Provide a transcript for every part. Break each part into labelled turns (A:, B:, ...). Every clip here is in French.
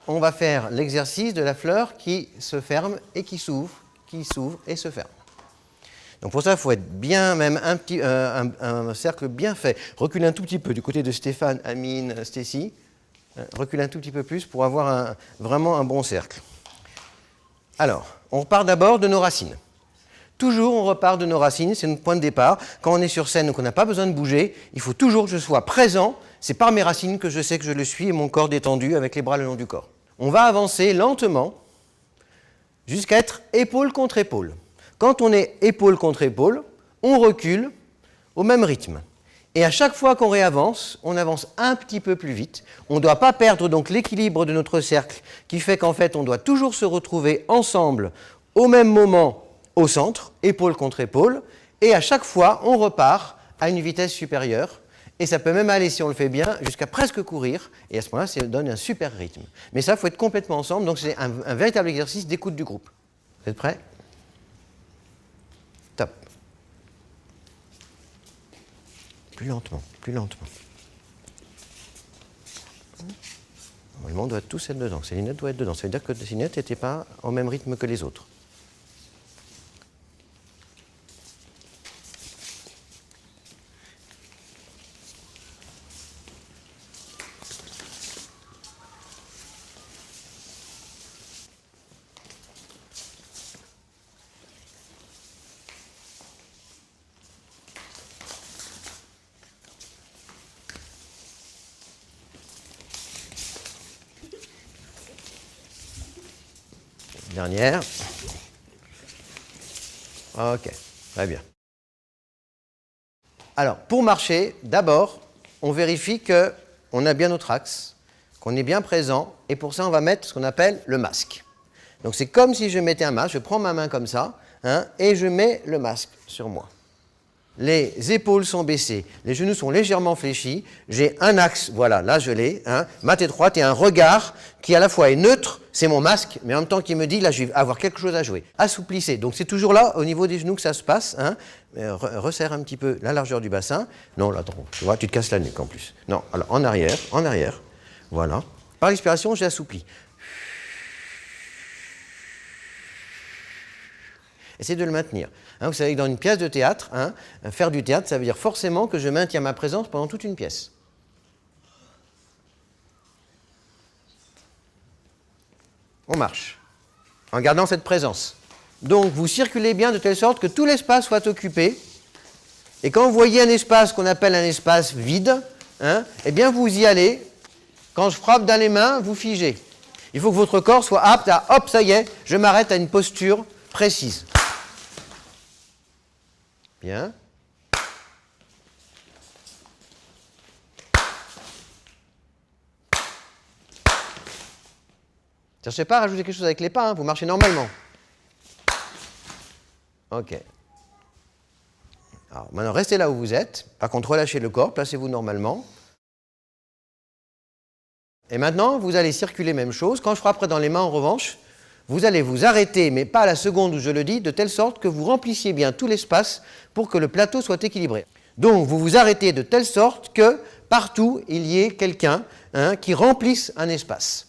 A: on va faire l'exercice de la fleur qui se ferme et qui s'ouvre et se ferme. Donc pour ça, il faut être bien, même un cercle bien fait. Reculez un tout petit peu du côté de Stéphane, Amine, Stécie. Reculez un tout petit peu plus pour avoir vraiment un bon cercle. Alors, on repart d'abord de nos racines. Toujours, on repart de nos racines, c'est notre point de départ. Quand on est sur scène, donc on n'a pas besoin de bouger, il faut toujours que je sois présent. C'est par mes racines que je sais que je le suis et mon corps détendu avec les bras le long du corps. On va avancer lentement jusqu'à être épaule contre épaule. Quand on est épaule contre épaule, on recule au même rythme. Et à chaque fois qu'on réavance, on avance un petit peu plus vite. On ne doit pas perdre donc l'équilibre de notre cercle qui fait qu'en fait on doit toujours se retrouver ensemble au même moment au centre, épaule contre épaule, et à chaque fois on repart à une vitesse supérieure. Et ça peut même aller, si on le fait bien, jusqu'à presque courir, et à ce moment-là, ça donne un super rythme. Mais ça, il faut être complètement ensemble, donc c'est un véritable exercice d'écoute du groupe. Vous êtes prêts? Top. Plus lentement, plus lentement. Normalement, on doit tous être dedans. Célinette doit être dedans. Ça veut dire que Célinette n'était pas au même rythme que les autres. Dernière. Ok, très bien. Alors, pour marcher, d'abord, on vérifie qu'on a bien notre axe, qu'on est bien présent, et pour ça, on va mettre ce qu'on appelle le masque. Donc, c'est comme si je mettais un masque, je prends ma main comme ça, et je mets le masque sur moi. Les épaules sont baissées, les genoux sont légèrement fléchis, j'ai un axe, voilà, là je l'ai, ma tête droite et un regard qui à la fois est neutre, c'est mon masque, mais en même temps qui me dit, là je vais avoir quelque chose à jouer. Assouplissez, donc c'est toujours là, au niveau des genoux que ça se passe, resserre un petit peu la largeur du bassin, non, là, tu vois, tu te casses la nuque en plus. Non, alors en arrière, voilà. Par l'expiration, j'ai assoupli. Essayez de le maintenir. Vous savez que dans une pièce de théâtre, faire du théâtre, ça veut dire forcément que je maintiens ma présence pendant toute une pièce. On marche, en gardant cette présence. Donc, vous circulez bien de telle sorte que tout l'espace soit occupé. Et quand vous voyez un espace qu'on appelle un espace vide, eh bien, vous y allez. Quand je frappe dans les mains, vous figez. Il faut que votre corps soit apte à, hop, ça y est, je m'arrête à une posture précise. Bien. Ne cherchez pas à rajouter quelque chose avec les pas, vous marchez normalement. Ok. Alors, maintenant, restez là où vous êtes. Par contre, relâchez le corps, placez-vous normalement. Et maintenant, vous allez circuler même chose. Quand je frapperai dans les mains, en revanche, vous allez vous arrêter, mais pas à la seconde où je le dis, de telle sorte que vous remplissiez bien tout l'espace pour que le plateau soit équilibré. Donc, vous vous arrêtez de telle sorte que partout, il y ait quelqu'un qui remplisse un espace.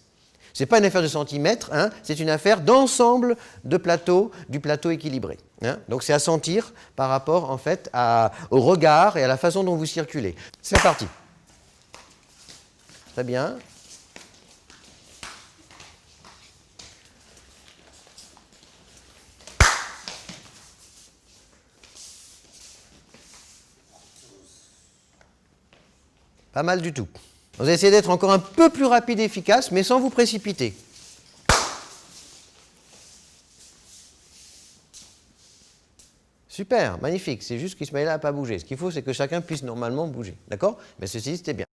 A: Ce n'est pas une affaire de centimètres, c'est une affaire d'ensemble de plateau, du plateau équilibré. Donc, c'est à sentir par rapport, en fait, au regard et à la façon dont vous circulez. C'est parti. Très bien. Pas mal du tout. Vous allez essayer d'être encore un peu plus rapide et efficace, mais sans vous précipiter. Super, magnifique. C'est juste qu'Ismaïla n'a pas bougé. Ce qu'il faut, c'est que chacun puisse normalement bouger. D'accord? Mais ceci, c'était bien.